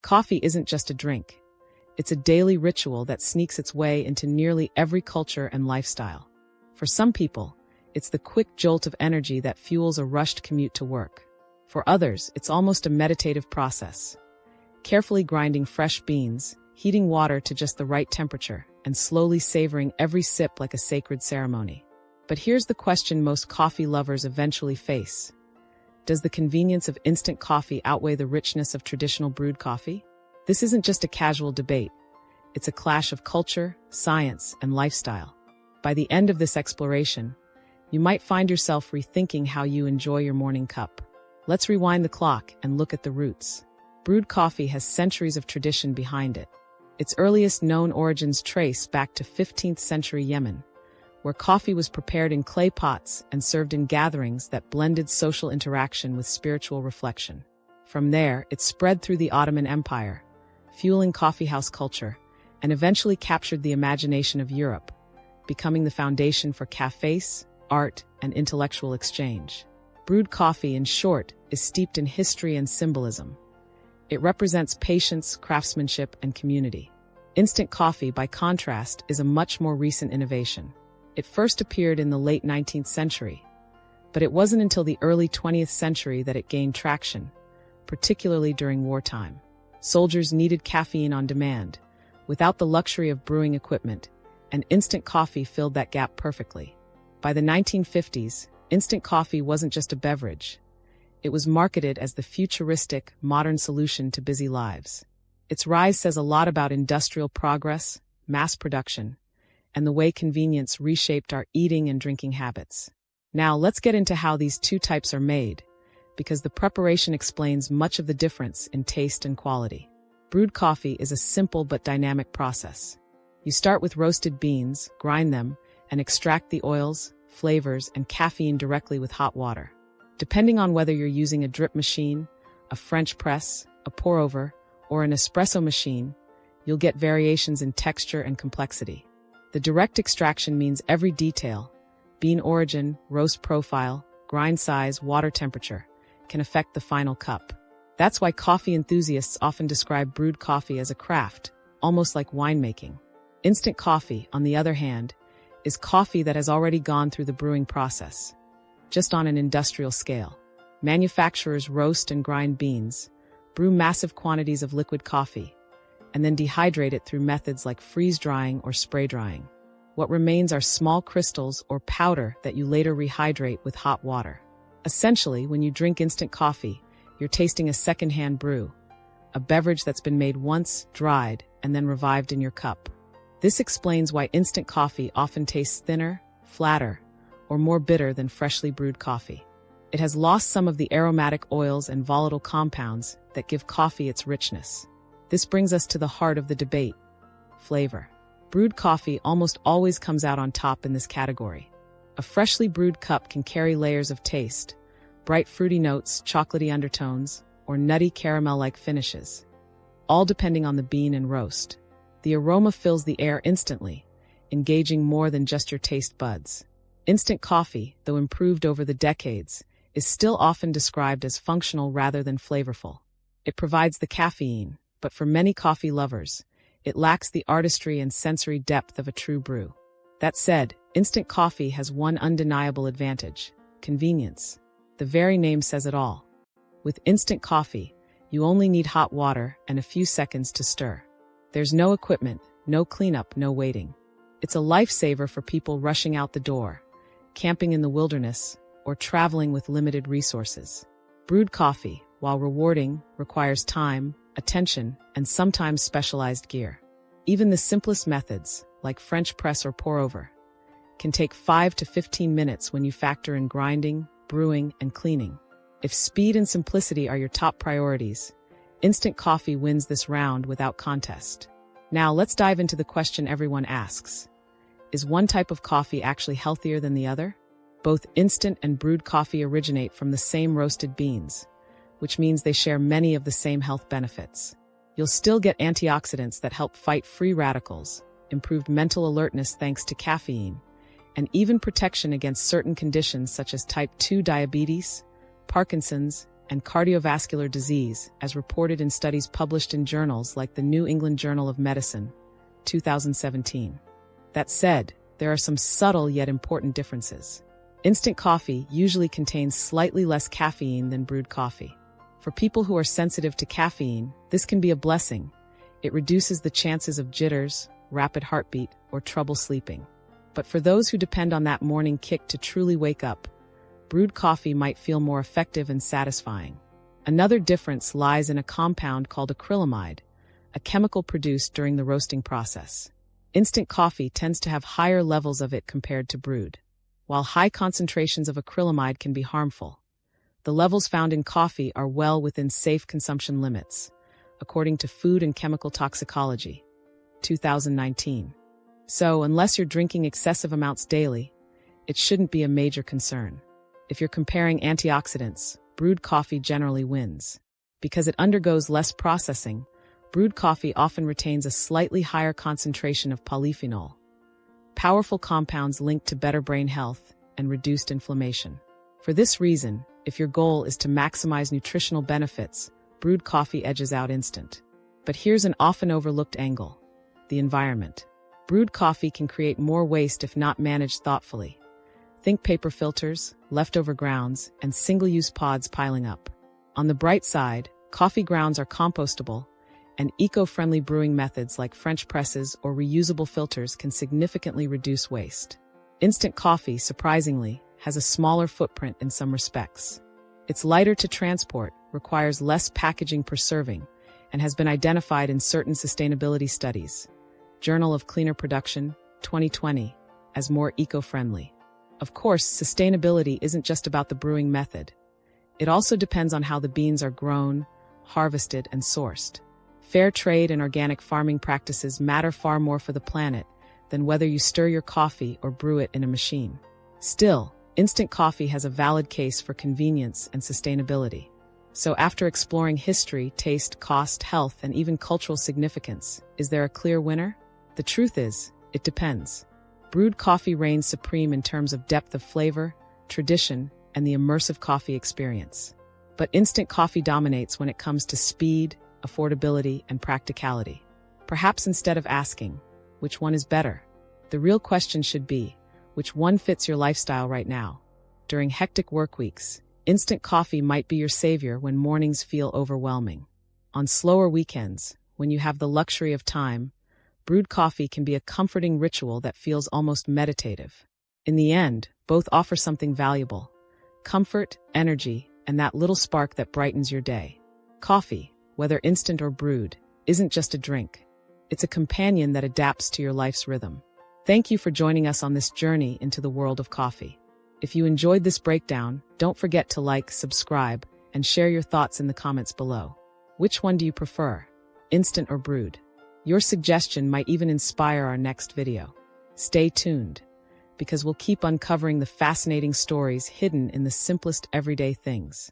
Coffee isn't just a drink. It's a daily ritual that sneaks its way into nearly every culture and lifestyle. For some people, it's the quick jolt of energy that fuels a rushed commute to work. For others, it's almost a meditative process. Carefully grinding fresh beans, heating water to just the right temperature, and slowly savoring every sip like a sacred ceremony. But here's the question most coffee lovers eventually face. Does the convenience of instant coffee outweigh the richness of traditional brewed coffee? This isn't just a casual debate. It's a clash of culture, science, and lifestyle. By the end of this exploration, you might find yourself rethinking how you enjoy your morning cup. Let's rewind the clock and look at the roots. Brewed coffee has centuries of tradition behind it. Its earliest known origins trace back to 15th century Yemen, where coffee was prepared in clay pots and served in gatherings that blended social interaction with spiritual reflection. From there, it spread through the Ottoman Empire, fueling coffeehouse culture, and eventually captured the imagination of Europe, becoming the foundation for cafes, art, and intellectual exchange. Brewed coffee, in short, is steeped in history and symbolism. It represents patience, craftsmanship, and community. Instant coffee, by contrast, is a much more recent innovation. It first appeared in the late 19th century, but it wasn't until the early 20th century that it gained traction, particularly during wartime. Soldiers needed caffeine on demand, without the luxury of brewing equipment, and instant coffee filled that gap perfectly. By the 1950s, instant coffee wasn't just a beverage. It was marketed as the futuristic, modern solution to busy lives. Its rise says a lot about industrial progress, mass production, and the way convenience reshaped our eating and drinking habits. Now let's get into how these two types are made, because the preparation explains much of the difference in taste and quality. Brewed coffee is a simple but dynamic process. You start with roasted beans, grind them, and extract the oils, flavors, and caffeine directly with hot water. Depending on whether you're using a drip machine, a French press, a pour-over, or an espresso machine, you'll get variations in texture and complexity. The direct extraction means every detail, bean origin, roast profile, grind size, water temperature, can affect the final cup. That's why coffee enthusiasts often describe brewed coffee as a craft, almost like winemaking. Instant coffee, on the other hand, is coffee that has already gone through the brewing process, just on an industrial scale. Manufacturers roast and grind beans, brew massive quantities of liquid coffee, and then dehydrate it through methods like freeze-drying or spray drying. What remains are small crystals or powder that you later rehydrate with hot water. Essentially, when you drink instant coffee, you're tasting a second-hand brew, a beverage that's been made once, dried, and then revived in your cup. This explains why instant coffee often tastes thinner, flatter, or more bitter than freshly brewed coffee. It has lost some of the aromatic oils and volatile compounds that give coffee its richness. This brings us to the heart of the debate: flavor. Brewed coffee almost always comes out on top in this category. A freshly brewed cup can carry layers of taste, bright fruity notes, chocolatey undertones, or nutty caramel-like finishes, all depending on the bean and roast. The aroma fills the air instantly, engaging more than just your taste buds. Instant coffee, though improved over the decades, is still often described as functional rather than flavorful. It provides the caffeine, but for many coffee lovers, it lacks the artistry and sensory depth of a true brew. That said, instant coffee has one undeniable advantage: convenience. The very name says it all. With instant coffee, you only need hot water and a few seconds to stir. There's no equipment, no cleanup, no waiting. It's a lifesaver for people rushing out the door, camping in the wilderness, or traveling with limited resources. Brewed coffee, while rewarding, requires time, attention, and sometimes specialized gear. Even the simplest methods, like French press or pour-over, can take 5 to 15 minutes when you factor in grinding, brewing, and cleaning. If speed and simplicity are your top priorities, instant coffee wins this round without contest. Now let's dive into the question everyone asks. Is one type of coffee actually healthier than the other? Both instant and brewed coffee originate from the same roasted beans, which means they share many of the same health benefits. You'll still get antioxidants that help fight free radicals, improved mental alertness thanks to caffeine, and even protection against certain conditions such as type 2 diabetes, Parkinson's, and cardiovascular disease, as reported in studies published in journals like the New England Journal of Medicine, 2017. That said, there are some subtle yet important differences. Instant coffee usually contains slightly less caffeine than brewed coffee. For people who are sensitive to caffeine, this can be a blessing. It reduces the chances of jitters, rapid heartbeat, or trouble sleeping. But for those who depend on that morning kick to truly wake up, brewed coffee might feel more effective and satisfying. Another difference lies in a compound called acrylamide, a chemical produced during the roasting process. Instant coffee tends to have higher levels of it compared to brewed. While high concentrations of acrylamide can be harmful, the levels found in coffee are well within safe consumption limits, according to Food and Chemical Toxicology, 2019. So, unless you're drinking excessive amounts daily, it shouldn't be a major concern. If you're comparing antioxidants, brewed coffee generally wins. Because it undergoes less processing, brewed coffee often retains a slightly higher concentration of polyphenol, powerful compounds linked to better brain health and reduced inflammation. For this reason, if your goal is to maximize nutritional benefits, brewed coffee edges out instant. But here's an often overlooked angle: the environment. Brewed coffee can create more waste if not managed thoughtfully. Think paper filters, leftover grounds, and single-use pods piling up. On the bright side, coffee grounds are compostable, and eco-friendly brewing methods like French presses or reusable filters can significantly reduce waste. Instant coffee, surprisingly, has a smaller footprint in some respects. It's lighter to transport, requires less packaging per serving, and has been identified in certain sustainability studies, Journal of Cleaner Production, 2020, as more eco-friendly. Of course, sustainability isn't just about the brewing method. It also depends on how the beans are grown, harvested, and sourced. Fair trade and organic farming practices matter far more for the planet than whether you stir your coffee or brew it in a machine. Still, instant coffee has a valid case for convenience and sustainability. So after exploring history, taste, cost, health, and even cultural significance, is there a clear winner? The truth is, it depends. Brewed coffee reigns supreme in terms of depth of flavor, tradition, and the immersive coffee experience. But instant coffee dominates when it comes to speed, affordability, and practicality. Perhaps instead of asking, which one is better, the real question should be, which one fits your lifestyle right now? During hectic work weeks, instant coffee might be your savior when mornings feel overwhelming. On slower weekends, when you have the luxury of time, brewed coffee can be a comforting ritual that feels almost meditative. In the end, both offer something valuable: comfort, energy, and that little spark that brightens your day. Coffee, whether instant or brewed, isn't just a drink. It's a companion that adapts to your life's rhythm. Thank you for joining us on this journey into the world of coffee. If you enjoyed this breakdown, don't forget to like, subscribe, and share your thoughts in the comments below. Which one do you prefer, instant or brewed? Your suggestion might even inspire our next video. Stay tuned, because we'll keep uncovering the fascinating stories hidden in the simplest everyday things.